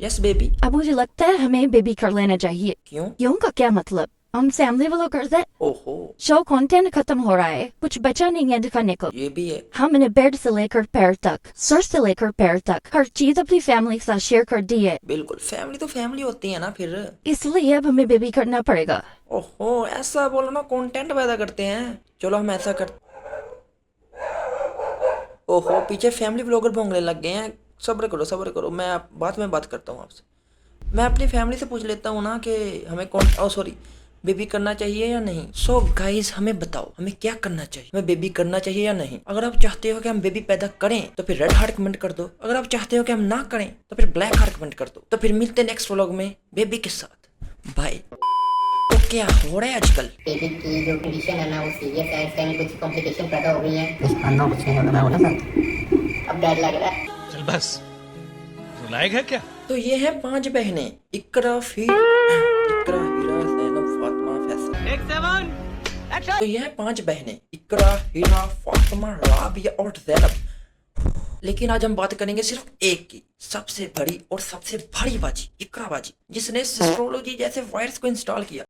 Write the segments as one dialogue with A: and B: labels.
A: Yes baby.
B: अब मुझे लगता है हमें बेबी कर लेना चाहिए।
A: क्यों?
B: क्यों का क्या मतलब? हम फैमिली वालों कर दे।
A: ओहो,
B: शो कंटेंट खत्म हो रहा है, कुछ बचा नहीं है दिखाने को।
A: ये भी है।
B: हमने बेड से लेकर पैर तक, सर से लेकर पैर तक हर चीज अपनी फैमिली के साथ शेयर कर दी है।
A: बिल्कुल, फैमिली तो फैमिली होती है ना फिर।
B: इसलिए अब हमें बेबी करना पड़ेगा।
A: ओहो, ऐसा बोलो ना, कंटेंट पैदा करते हैं। चलो हम ऐसा कर। ओहो, पीछे फैमिली ब्लॉगर भोंगने लग गए हैं। सब्र करो सब्र करो, मैं बाद में बात करता हूँ आपसे। मैं अपनी फैमिली से पूछ लेता हूँ ना कि हमें कौन सॉरी बेबी करना चाहिए या नहीं। सो गाइस, हमें बताओ हमें क्या करना चाहिए, हमें बेबी करना चाहिए या नहीं। अगर आप चाहते हो कि हम बेबी पैदा करें तो फिर रेड हार्ट कमेंट कर दो। अगर आप चाहते हो कि हम ना करें तो फिर ब्लैक हार्ट कमेंट कर दो। तो फिर मिलते हैं नेक्स्ट व्लॉग में बेबी के साथ। बाय। तो क्या हो रहा है आजकल?
C: बेबी की जो कंडीशन है ना वो सीरियस है, इसका में कुछ कॉम्प्लिकेशन पैदा हो गई है।
D: कुछ नहीं होने वाला सर।
C: अब डर लग रहा है।
E: चल बस, रुलाएगा क्या?
A: तो ये है 5 बहनें, इकरा, इकरा, हीरा, ज़ैनब, फातिमा, फैसल। तो ये है 5 बहनें, इकरा, हीरा, फातिमा, राबिया और ज़ैनब। लेकिन आज हम बात करेंगे सिर्फ एक की, सबसे बड़ी और सबसे बड़ी बाजी, इकरा बाजी, जिसने एस्ट्रोलॉजी जैसे वायरस को इंस्टॉल किया।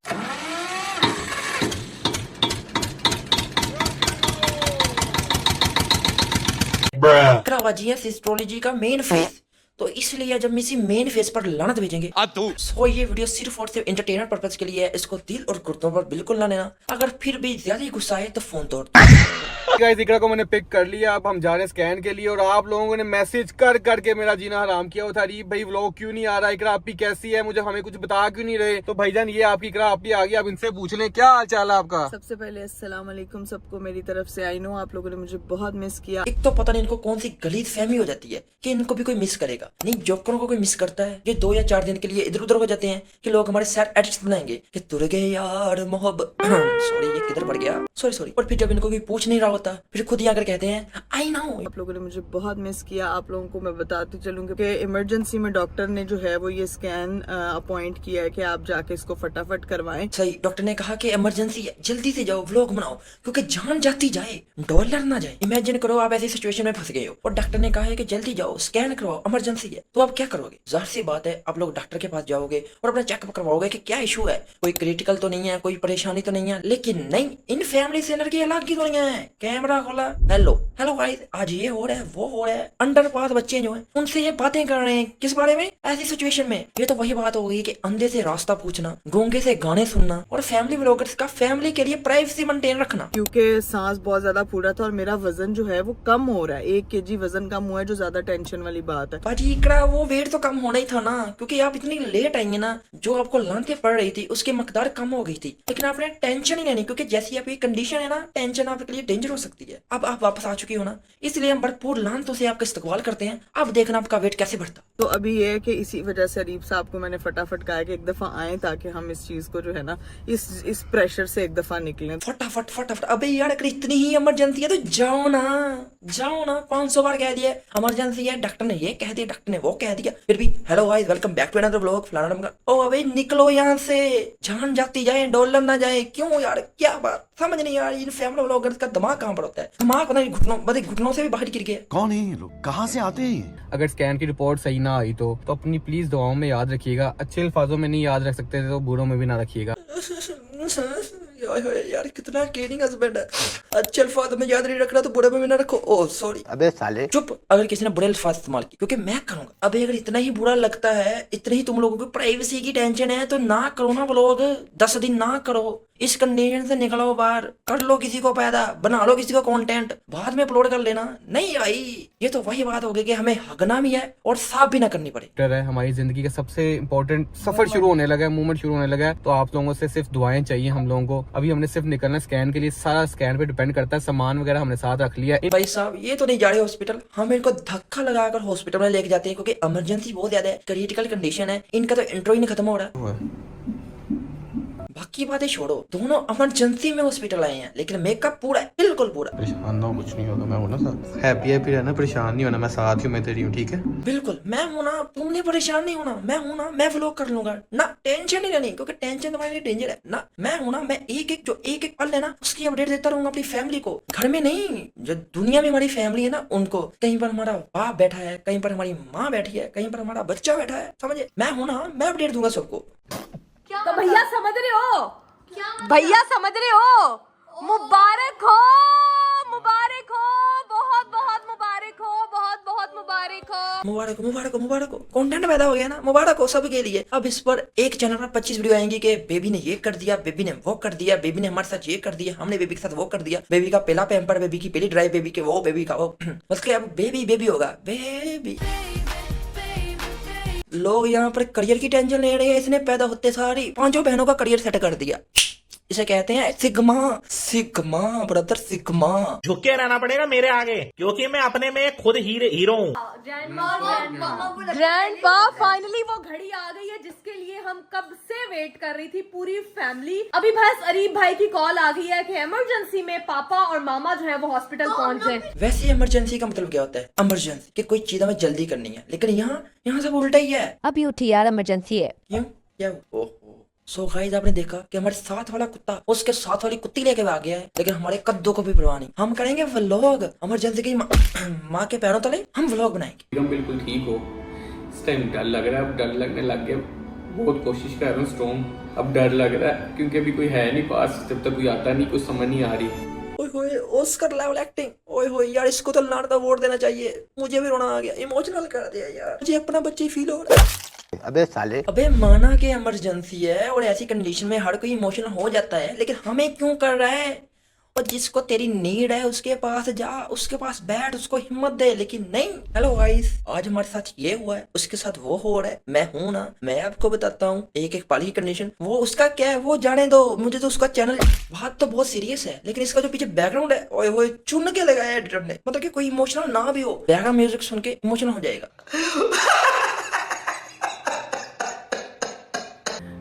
A: इकरा बाजी है एस्ट्रोलॉजी का मेन फेस। तो इसलिए जब हम इसी मेन फेस पर लानत भेजेंगे। सो ये वीडियो सिर्फ और सिर्फ एंटरटेनमेंट पर्पज के लिए है, इसको दिल और गुर्दों पर बिल्कुल ना लेना। अगर फिर भी ज्यादा ही गुस्सा आए तो फोन तोड़ दो।
F: गाइस, इकरा को मैंने पिक कर लिया। अब हम जा रहे हैं स्कैन के लिए और आप लोगों ने मैसेज कर करके मेरा जीना हराम किया। था अरीब भाई व्लॉग क्यों नहीं आ रहा, इकरा आपकी कैसी है, मुझे हमें कुछ बता क्यों नहीं रहे। तो भाईजान ये आपकी इकरा आपकी आ गई, आप इनसे पूछ लें क्या हाल चाल है आपका।
G: सबसे पहले अस्सलाम वालेकुम सबको मेरी तरफ से। आई नो आप लोगों ने मुझे बहुत मिस किया।
A: एक तो पता नहीं इनको कौन सी गलीज फहमी हो जाती है कि इनको भी कोई मिस करेगा। नहीं, जोकरों को कोई मिस करता है जो 2 या 4 दिन के लिए इधर उधर हो जाते हैं कि लोग हमारे सैड एडिक्ट बनाएंगे कि तुर गए यार मोहब्बत। सॉरी, ये किधर पड़ गया, सॉरी। और फिर जब इनको कोई पूछ नहीं रहा होता फिर खुद ही आकर कहते हैं आई नो।
G: आप लोगों ने मुझे बहुत मिस किया। आप लोगों को मैं बताती चलूँ कि इमरजेंसी में डॉक्टर ने जो है वो ये स्कैन अपॉइंट किया है कि आप जाके इसको फटाफट करवाएं।
A: सही, डॉक्टर ने कहा कि इमरजेंसी है, जल्दी से जाओ व्लॉग बनाओ क्योंकि जान जाती जाए, डॉलर ना जाए। इमेजिन करो आप ऐसी सिचुएशन में फंस गए हो और डॉक्टर ने कहा है कि जल्दी जाओ स्कैन करवाओ, इमरजेंसी है। तो आप क्या करोगे? जाहिर सी बात है, आप लोग डॉक्टर के पास जाओगे और अपना चेकअप करवाओगे कि क्या इशू है, कोई क्रिटिकल तो नहीं है, कोई परेशानी तो नहीं है। लेकिन नहीं, इन फैमिली सेलर की अलग की दुनिया है। कैमरा खोला, हेलो गाइस, आज ये हो रहा है वो हो रहा है। अंडर पास बच्चे जो हैं उनसे ये बातें कर रहे हैं किस बारे में? ऐसी सिचुएशन में ये तो वही बात हो गई कि अंधे से रास्ता पूछना, गूंगे से गाने सुनना और फैमिली व्लॉगर्स का फैमिली के लिए प्राइवेसी मेंटेन रखना।
G: क्योंकि सांस बहुत ज्यादा फूला था और मेरा वजन जो है वो कम हो रहा है। 1 kg वजन कम हुआ है, जो ज्यादा टेंशन वाली बात है।
A: बाजी इकरा, वो वेट तो कम होना ही था ना, क्योंकि आप इतनी लेट आएंगे ना, जो आपको लानते पड़ रही थी उसकी मकदार कम हो गई थी। लेकिन आपने टेंशन ही लेनी, क्योंकि जैसी आपकी कंडीशन है ना, टेंशन आपके लिए डेंजर हो सकती है। अब आप वापस आ चुकी हो ना, इसलिए हम भरपूर लानतों से आपका इस्तकबाल करते हैं। अब देखना आपका वेट कैसे बढ़ता।
G: तो अभी ये है कि इसी वजह से अरीब साहब को मैंने फटाफट कहा कि एक दफा आए ताकि हम इस चीज को जो है ना इस प्रेशर से एक दफा निकलें।
A: फटाफट। अबे यार, अगर इतनी ही इमरजेंसी है तो जाओ ना 500 बार कह दिया इमरजेंसी है, डॉक्टर ने ये कह दिया, डॉक्टर ने वो कह दिया, फिर भी hello guys, welcome back to another vlog फलाना ढमका। ओ अबे निकलो यहाँ से, जान जाती जाए डॉलर ना जाए। क्यों यार, क्या बात समझ नहीं यार, इन फैमिली व्लॉगर्स का दिमाग कहाँ पर होता है? दिमाग पता नहीं घुटनों से भी बाहर गिर गया।
E: कौन है ये लोग, कहाँ से आते हैं?
F: अगर स्कैन की रिपोर्ट सही ना आई तो अपनी प्लीज दुआओं में याद रखिएगा। अच्छे अल्फाजों में नहीं याद रख सकते तो बुरों में भी ना रखिएगा।
A: यार कितना केयरिंग हस्बैंड है। अच्छे अल्फाज में याद नहीं रखना तो बुरे में भी ना रखो। Oh sorry.
D: अबे साले
A: चुप, अगर किसी ने बुरे अल्फाज इस्तेमाल किए क्योंकि मैं करूंगा। अबे अगर इतना ही बुरा लगता है, इतनी ही तुम लोगों को प्राइवेसी की टेंशन है तो ना करो ना व्लॉग, 10 दिन ना करो। इस कंडीशन से निकलो बाहर, कर लो किसी को पैदा, बना लो किसी को कंटेंट, बाद में अपलोड कर लेना। नहीं भाई, ये तो वही बात हो गई कि हमें हगना भी है और साफ भी ना करनी पड़े।
F: डर है हमारी जिंदगी का सबसे इम्पोर्टेंट सफर शुरू होने लगा है, मूवमेंट शुरू होने लगा है। तो आप लोगों से सिर्फ दुआएं चाहिए हम लोगों को। अभी हमने सिर्फ निकलना स्कैन के लिए, सारा स्कैन पे डिपेंड करता है। सामान वगैरह हमने साथ रख लिया है।
A: भाई साहब, ये तो नहीं जा रहे हॉस्पिटल, हम इनको धक्का लगाकर हॉस्पिटल में लेके जाते हैं क्योंकि इमरजेंसी बहुत ज्यादा है, क्रिटिकल कंडीशन है, इनका तो इंट्रो ही नहीं खत्म हो रहा। बाकी बातें छोड़ो, दोनों इमरजेंसी में हॉस्पिटल आए हैं, लेकिन मेकअप पूरा है, बिल्कुल पूरा।
F: परेशान ना हो, कुछ नहीं होगा, मैं हूं ना साथ। हैप्पी हैप्पी रहना, परेशान नहीं होना, मैं साथ ही मैं तेरी हूँ, ठीक है?
A: बिल्कुल मैं हूं ना, तुमने परेशान नहीं होना, मैं हूं ना, मैं व्लॉग कर लूंगा ना, टेंशन नहीं लेनी, क्योंकि टेंशन तुम्हारे लिए डेंजर है ना। मैं हूं ना, मैं एक पल है ना उसकी अपडेट देता रहूंगा अपनी फैमिली को, घर में नहीं, जो दुनिया में हमारी फैमिली है ना उनको। कहीं पर हमारा बाप बैठा है, कहीं पर हमारी माँ बैठी है, कहीं पर हमारा बच्चा बैठा है, समझे? मैं हूं ना, मैं अपडेट दूंगा सबको।
H: तो भैया समझ रहे हो, भैया समझ रहे हो, मुबारक हो, मुबारक हो, बहुत बहुत मुबारक हो, बहुत बहुत मुबारक हो,
A: मुबारक हो, मुबारक हो, मुबारक हो। कंटेंट पैदा हो गया ना, मुबारक हो सबके लिए। अब इस पर एक चैनल पर 25 वीडियो आएंगी कि बेबी ने ये कर दिया, बेबी ने वो कर दिया, बेबी ने हमारे साथ ये कर दिया, हमने बेबी के साथ वो कर दिया, बेबी का पहला पैम्पर, बेबी की पहली ड्राइव, बेबी के वो, बेबी का वो, बस के अब बेबी बेबी होगा, बेबी। लोग यहाँ पर करियर की टेंशन ले रहे हैं, इसने पैदा होते सारी 5 बहनों का करियर सेट कर दिया। इसे कहते हैं सिग्मा, सिग्मा ब्रदर, सिग्मा।
I: झुक के रहना पड़ेगा मेरे आगे, क्योंकि मैं अपने में खुद हीरो हूँ।
H: ग्रैंडपा फाइनली वो घड़ी आ गई है जिसके लिए हम कब से वेट कर रही थी पूरी फैमिली। अभी बस अरीब भाई की कॉल आ गई है कि इमरजेंसी में पापा और मामा जो है वो हॉस्पिटल पहुंच गए।
A: वैसे इमरजेंसी का मतलब क्या होता है? इमरजेंसी कि कोई चीज हमें जल्दी करनी है, लेकिन यहाँ सब उल्टा ही है।
J: अभी उठी यार, इमरजेंसी है।
A: क्यों? क्या? ओहो। सो गाइस, आपने देखा कि हमारे साथ वाला कुत्ता उसके साथ वाली कुत्ती लेके भाग गया है, लेकिन हमारे कद्दू को भी परवाह नहीं। हम करेंगे व्लॉग इमरजेंसी की माँ के पैरों तले, हम व्लॉग बनाएंगे।
F: हम बिल्कुल ठीक हो, इस टाइम डर लग रहा है, अब डर लगने लग गया। बहुत कोशिश कर रहा हूँ स्ट्रॉन्ग, अब डर लग रहा है क्योंकि अभी कोई है नहीं पास, जब तक कोई आता नहीं, कुछ समझ नहीं आ रही।
A: ओए होए, ऑस्कर लेवल एक्टिंग। ओए होए यार, इसको तो लानत अवार्ड देना चाहिए। मुझे भी रोना आ गया, इमोशनल कर दिया यार, मुझे अपना बच्चे ही फील हो रहा है।
D: अबे साले,
A: अबे माना कि इमरजेंसी है और ऐसी कंडीशन में हर कोई इमोशनल हो जाता है, लेकिन हमें क्यों कर रहा है? और जिसको तेरी नीड है उसके पास जा, उसके पास बैठ, उसको हिम्मत दे, लेकिन नहीं। हेलो गाइस, आज हमारे साथ ये हुआ है, उसके साथ वो हो रहा है। मैं हूं ना, मैं आपको बताता हूँ एक एक पल की कंडीशन। वो उसका क्या है वो जाने दो, मुझे तो उसका चैनल, बात तो बहुत सीरियस है, लेकिन इसका जो पीछे बैकग्राउंड है ओए होए चुन के लगाया है एडिटर ने, मतलब कि कोई इमोशनल ना भी हो, बैकग्राउंड म्यूजिक सुन के इमोशनल हो जाएगा।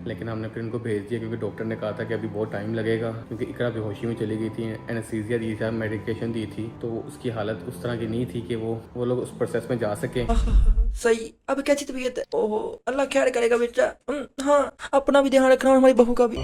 F: लेकिन हमने फिर उनको भेज दिया क्योंकि डॉक्टर ने कहा था कि अभी बहुत टाइम लगेगा, क्योंकि इकरा बेहोशी में चली गई थी, एनेस्थीसिया दी थी, मेडिकेशन दी थी, तो उसकी हालत उस तरह की नहीं थी कि वो लोग उस प्रोसेस में जा सके।
A: सही। अब कैसी तबीयत है? ओहो, अल्लाह खैर करेगा बेटा। हाँ, अपना भी ध्यान रखना और हमारी बहू का भी।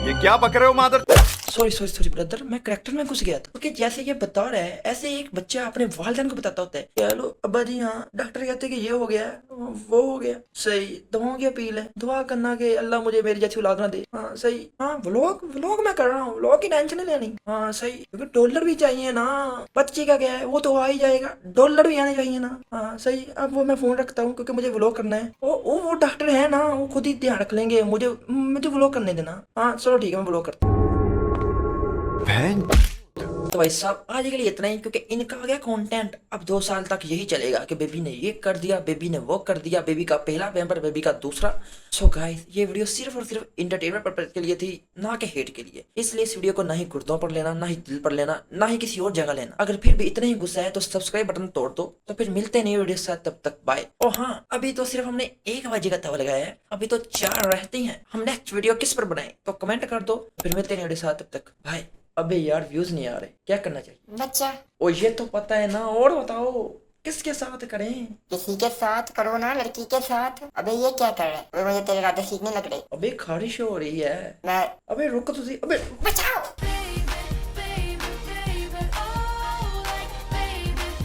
E: ये क्या बक रहे हो मादर?
A: सॉरी ब्रदर, मैं करैक्टर में घुस गया था, क्योंकि जैसे ये बता रहा है ऐसे एक बच्चा अपने वालिदैन को बताता होता है कि हेलो अब्बा जी, हाँ डॉक्टर कहते हैं कि ये हो गया वो हो गया। सही। दुआओं की अपील है, दुआ करना कि अल्लाह मुझे मेरी जैसी औलाद ना दे। हाँ सही। हाँ व्लॉग मैं कर रहा हूँ, व्लॉग की टेंशन नहीं लेनी। हाँ सही, क्योंकि डॉलर भी चाहिए ना, बच्चे का क्या है वो तो आ ही जाएगा, डॉलर भी आने चाहिए ना। हाँ सही। अब वो मैं फोन रखता हूँ क्योंकि मुझे व्लॉग करना है। वो डॉक्टर है ना, वो खुद ही ध्यान रख लेंगे, मुझे व्लॉग करने देना। हाँ चलो ठीक है, मैं व्लॉग करता हूँ। तो भाई साहब आज के लिए इतना ही, क्योंकि इनका आ गया कंटेंट। अब 2 साल तक यही चलेगा कि बेबी ने ये कर दिया, बेबी ने वो कर दिया, बेबी का पहला पैम्पर, बेबी का दूसरा। सो गाइस, ये वीडियो सिर्फ और सिर्फ इंटरटेनमेंट पर्पज के लिए थी, ना कि हेट के लिए। इसलिए इस वीडियो को ना ही गुर्दों पर लेना, ना ही दिल पर लेना, ना ही किसी और जगह लेना। अगर फिर भी इतना ही गुस्सा है तो सब्सक्राइब बटन तोड़ दो। तो फिर मिलते नहीं वीडियो के साथ, तब तक बाय। और हाँ, अभी तो सिर्फ हमने 1 बाजी का तवा लगाया है, अभी तो 4 रहते हैं। हम नेक्स्ट वीडियो किस पर बनाए तो कमेंट कर दो। फिर मिलते नहीं वीडियो के साथ, तब तक बाय। अबे यार व्यूज नहीं आ रहे, क्या करना चाहिए?
C: बच्चा,
A: ओ ये तो पता है ना, और बताओ किसके साथ करें?
C: किसी के साथ करो ना, लड़की के साथ। अबे ये क्या कर रहा है? अबे मुझे तेरे राधा सीखने लग रही।
A: अबे खारिश हो रही है।
C: मैं
A: अबे रुको तुझे, अबे
C: बचाओ।